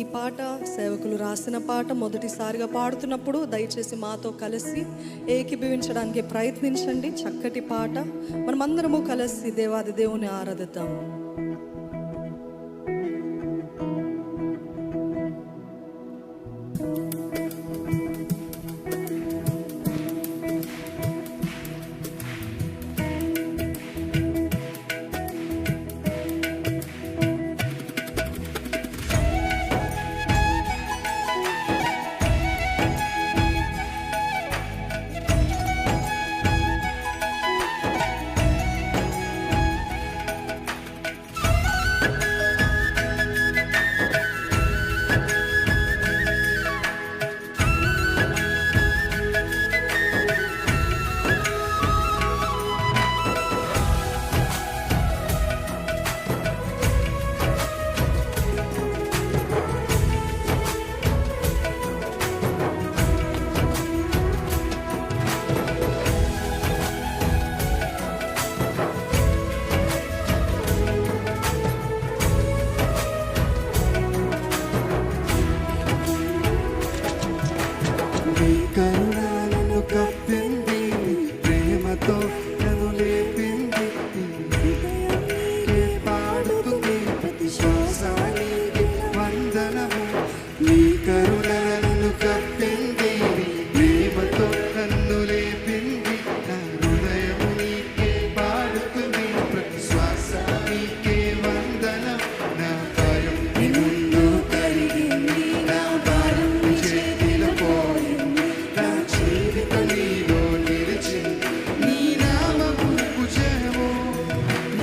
ఈ పాట సేవకులు రాసిన పాట మొదటిసారిగా పాడుతున్నప్పుడు దయచేసి మాతో కలిసి ఏకీభవించడానికి ప్రయత్నించండి. చక్కటి పాట, మనమందరము కలిసి దేవాది దేవుని ఆరాధిద్దాం. కరుణను కప్పింది, ప్రేమతో నన్ను లేపింది, పాడుతుంది ప్రతి శ్వాస నీకే వందనము. నీ కరుణను కప్పింది, ప్రేమతో నన్ను లేపింది, నా హృదయము నీకే పాడుతుంది ప్రతి శ్వాస నీకే వందనం. నా భయం నీ ముందు కరిగింది, నా భారం నీ చేతిలో పోయింది, నా జీవితం నీలో నిలిచింది, నీ నామమునకు జయము.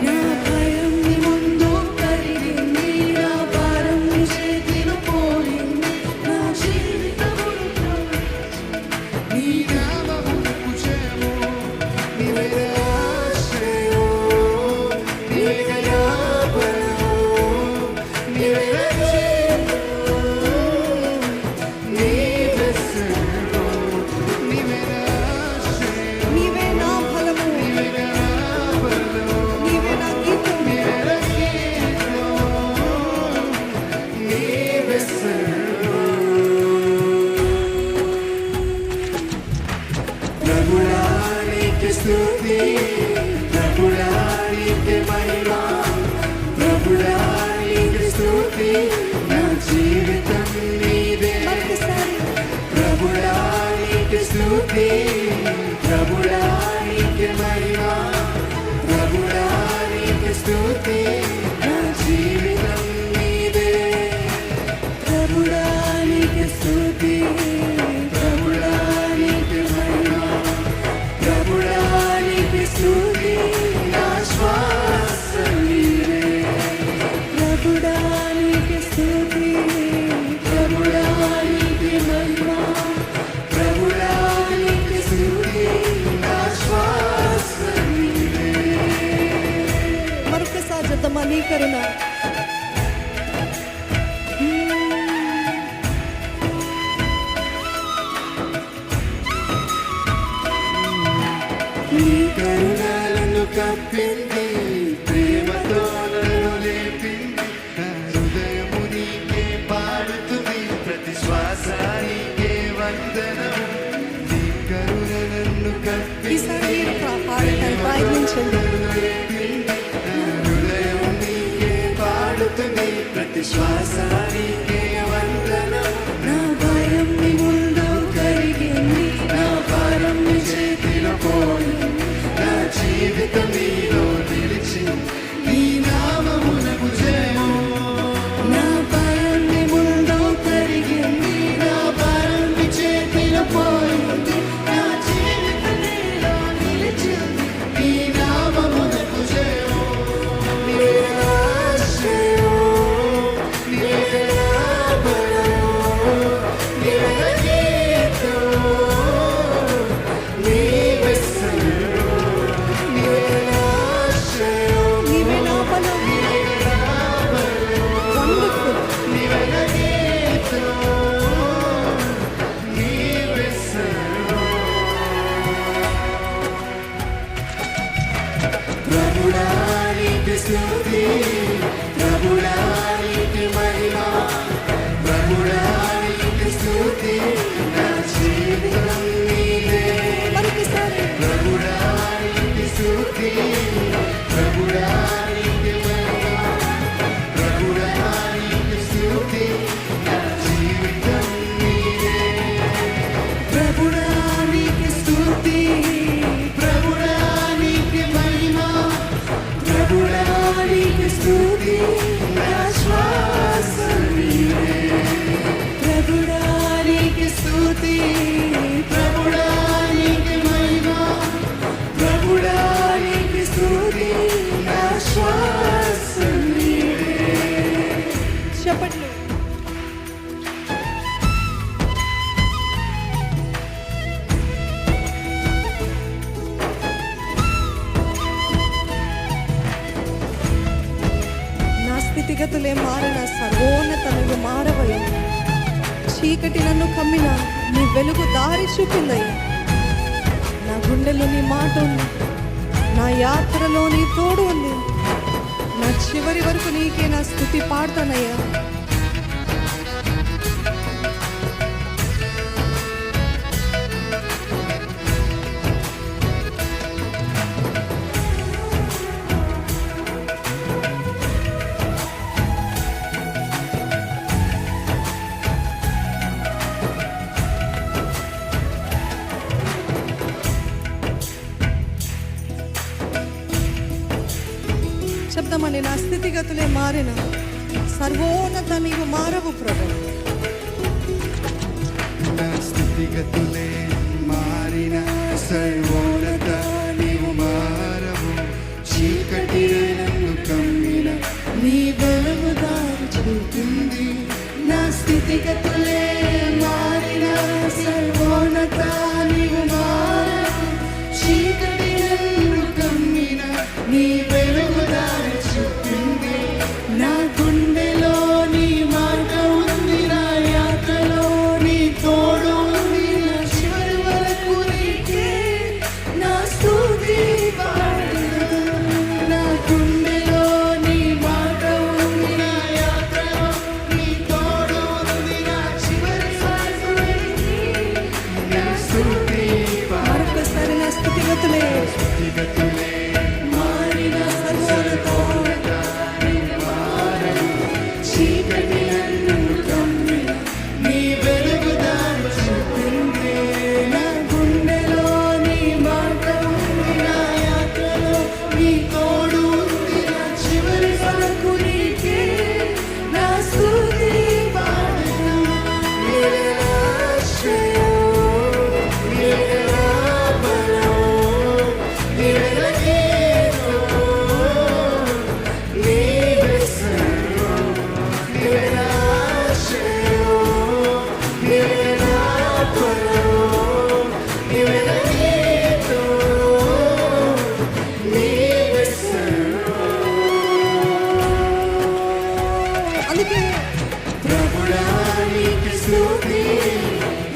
నా భయం నీ ముందు కరిగింది, నా భారం నీ చేతిలో పోయింది, నా జీవితములో నీ నామమునకు జయము. నీవే ఆశ్రయం, నీవే యావరు, నీవే రక్షకుడు, నీవే సర్వం. నీవే ఆశ్రయం, నీవే నా బలము, నీవే యావరు, నీవే నా గీతం. నీవే రక్షకుడు, నీవే సర్వం. ప్రభువా నీకే స్తుతి, ప్రభువా నీకే మహిమ, ప్రభువా నీకే స్తుతి, నా జీవితం నీదే. మరొకసారి ప్రభువా నీకే స్తుతి, ప్రభువా నీకే మహిమ, ప్రభువా నీకే స్తుతి, నా జీవితం నీదే. ప్రభువా నీకే స్తుతి, ప్రభువా నీకే మహిమ, ప్రభువా నీకే స్తుతి, నా శ్వాస నీవే. ప్రభుడా నీకే స్తుతి, ప్రభువా నీకే మహిమ, ప్రభువా నీకే స్తుతి, నా శ్వాస నీవే. మరొకసారి చెప్తామా నీ కరుణ. నీ కరుణలను కప్పింది, ప్రేమతో నన్ను లేపింది, నా హృదయము నీకే పాడుతుంది ప్రతి శ్వాస నీకే వందనము. నీ కరుణలను కప్పింది, ఈసారి మీరు పాడటానికి ప్రయత్నించండి. నన్ను లేపింది, నా హృదయం నీకే స్థితిగతులే మారిన సర్వోన్నత నువ్వు మారవయ్యా. చీకటి నన్ను కమ్మిన నీ వెలుగు దారి చూపిందయ్యా. నా గుండెలో నీ మాట ఉంది, నా యాత్రలో నీ తోడు ఉంది. నా చివరి వరకు నీకే నా స్థుతి పాడతానయ్యా. చెప్దామని, నా స్థితిగతులే మారిన సర్వోన్నత నీవు మారవు ప్రభు. నా స్థితిగతులే మారిన సర్వోన్నత నీవు మారవు. చీకటి నన్ను కమ్మిన నీ వెలుగు దారి చూపింది. నా స్థితిగతులే మారిన సర్వోన్నత నీవు మారవు. చీకటి నన్ను కమ్మిన నీ వెలుగు దారి చూపింది. నా గుండెలో నీ మాట ఉంది, నా యాత్రలో నీ తోడు ఉంది. నా చివరి వరకు నీకే నా స్తుతి పాడెదను. నా గుండెలో నీ మాట ఉంది, నా యాత్రలో నీ తోడు ఉంది. నా చివరి వరకు నీకే నా స్తుతి పాడెదను. మరొకసారి నా స్థితిగతులే స్థితిగతులే మారిన సర్వోన్నత నీవు మారవు. చీకటి నన్ను కమ్మిన నీ వెలుగు దారి చూపింది. నా గుండెలో నీ మాట ఉంది, నా యాత్రలో నీ తోడు ఉంది. నా చివరి వరకు నీకే నా స్తుతి పాడెదను. నీవే నా ఆశ్రయం, నీవే నా బలం, నీవే నా కీర్తి, నీవే సర్వం. నీవే నా ఆశ్రయం, నీవే నా బలం, నీవే నా కీర్తి, నీవే సర్వం. అందుకే ప్రభుడా నీకే స్తుతి,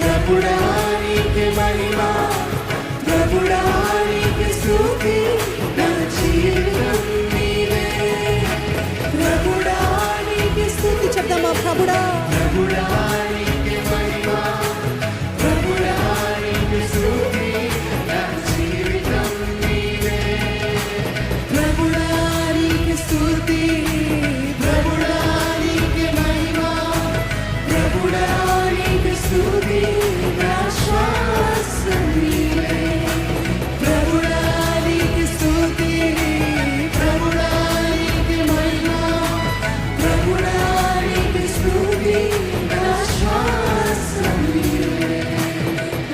ప్రభుడా నీకే మహిమ, ప్రభుడా నీకే స్తుతి. నా జీవితం నీవే. ప్రభుడా నీకే స్తుతి, చెప్దామా ప్రభుడా. ప్రభుడా నీకే మహిమ, ప్రభుడా నీకే స్తుతి. నా జీవితం నీవే. ప్రభుడా నీకే స్తుతి, ప్రభుడా నీకే మహిమ, ప్రభుడా నీకే స్తుతి. నా శ్వాస నీవే. ప్రభుడా నీకే స్తుతి, ప్రభుడా నీకే మహిమ, ప్రభుడా నీకే స్తుతి. నా శ్వాస నీవే.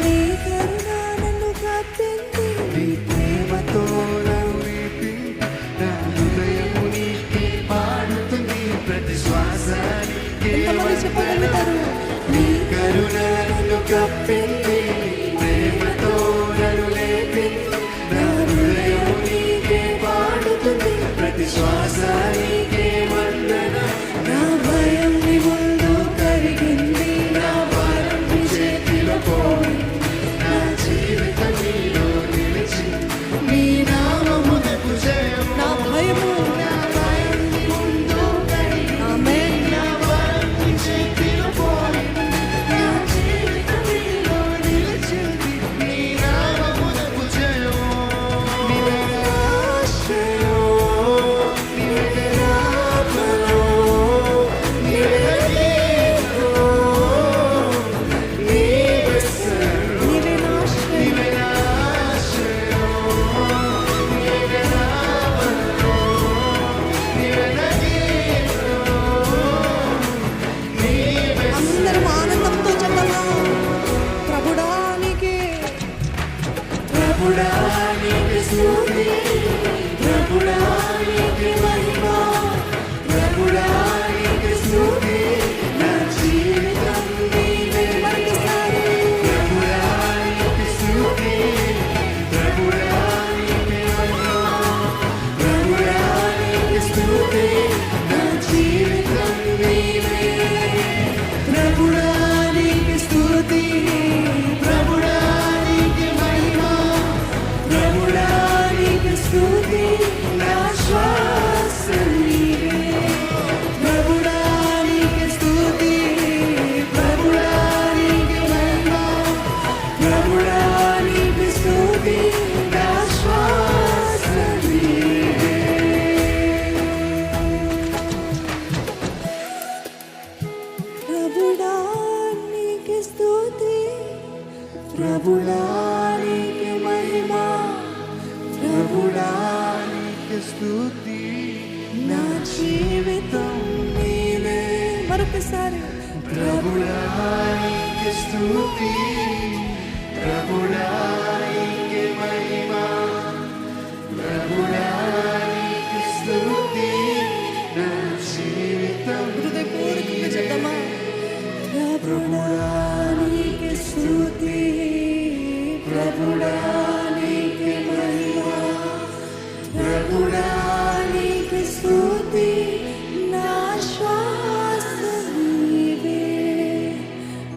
నీ కరుణ నన్ను కప్పింది, నీ ప్రేమతో నన్ను నింపింది. నా హృదయము నీకే పాడుతుంది. ప్రతి శ్వాస నీకే ఎంతమంది చెప్పగలుగుతారు? నీ కరుణ నన్ను కప్పింది, ప్రేమతో నన్ను లేపింది. నా హృదయము నీకే పాడుతుంది. ప్రతి శ్వాస నీకే వందన. నా భయం నీ ముందు కరిగింది, నా భారం నీ చేతిలో పోయింది. నా జీవితం నీలో నిలిచి, నీ నామమునకు జయము. నా భయము నా భయం నీ ముందు కరిగింది, ఆమేన్. నా భారం నీ చేతిలో పోయింది. నా జీవితం నీలో ప్రభుడా నీకే స్తుతి, ప్రభుడా నీకే మహిమ, ప్రభుడా నీకే స్తుతి, నా జీవితం నీవే. మరొకసారి ప్రభుడా నీకే స్తుతి, ప్రభుడా నీకే మహిమ, ప్రభుడా నీకే స్తుతి, నా జీవితం హృదయపూర్వకంగా చెప్దామా? ప్రభుడా